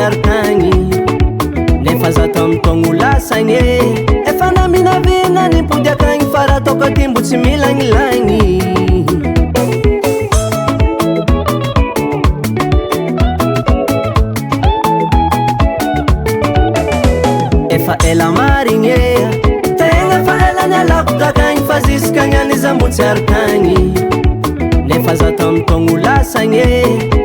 arkagny nefa za tamtogno lasagny efa naminavina nipody akagny fa raha ataoko aty mbo tsy milagnilagny efa ela marigny tegna fa ela nialako takagny fa ziskagny aniza mbo tsy arkagny nefa za tamtogno lasagny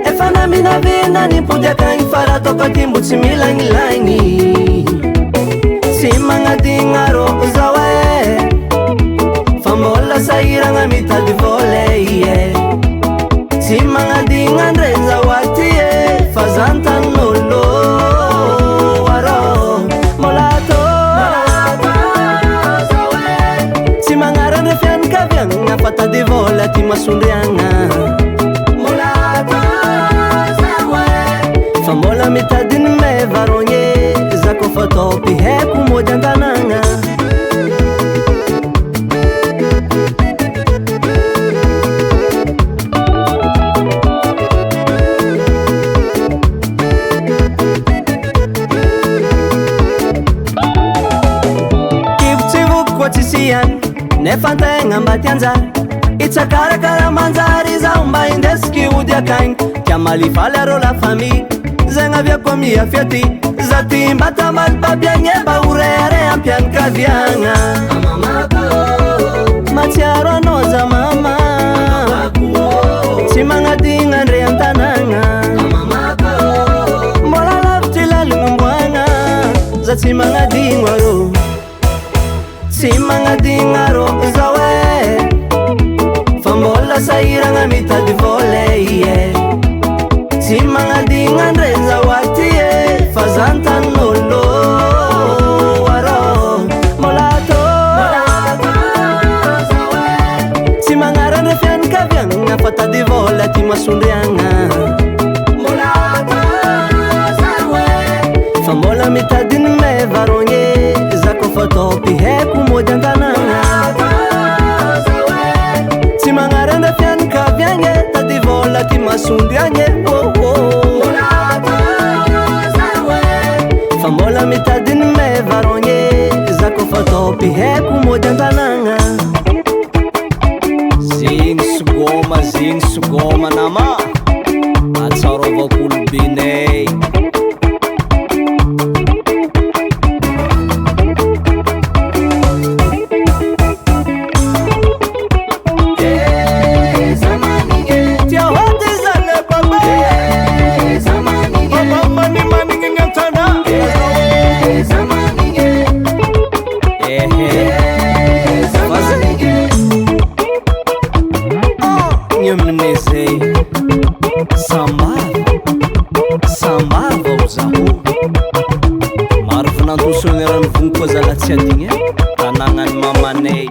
efa naminavina nipody akagny fa raha ataoko aty mbo tsy milagnilagny tsy magnadigna rô zao fa mbola sahiragna mitady vôle tsy magnadigna ndre zao aty fa zantan'olo arô molato tsy magnarandre fianakaviagna fa tady vôle aty masondriagna fa mbola mitadiny mevarogny za ko fa topy haiko mody an-tanagna kivotsivoko koa tsisiany nefa antegna mba tianjary itsakarakara manjary zaho mba indesiky ody akagny tia malifaly arô la famille zegna aviako miafy aty za ty mba tamaly babiagny mba horeare ampianakaviagna matsiaro anao za mama tsy magnadigna ndre an-tanagna mbola lavitry lalignomboagna za tsy magnadigno arô tsy magnadigna arô zao fa mbola sahiragna mitady vôle tsy magnadigna ndre zao aty fa zantan'olo arô molato tsy magnarandre fianakaviagna fa tady vôle aty masondriagna fa mbola mitadiny mevarogny za ko fa topy haiko mody an-tanagna tsy magnarandre fianakaviagna tady vôle aty masondriagna fa mbola mitadiny mevarogny za ko fa topy haiko mody an-tanagna zegny sigôma nama atsarovako olobenay sambava o zaho maro vinantosony ranivoniko koa zalatsy adigny tanàgnany mamanay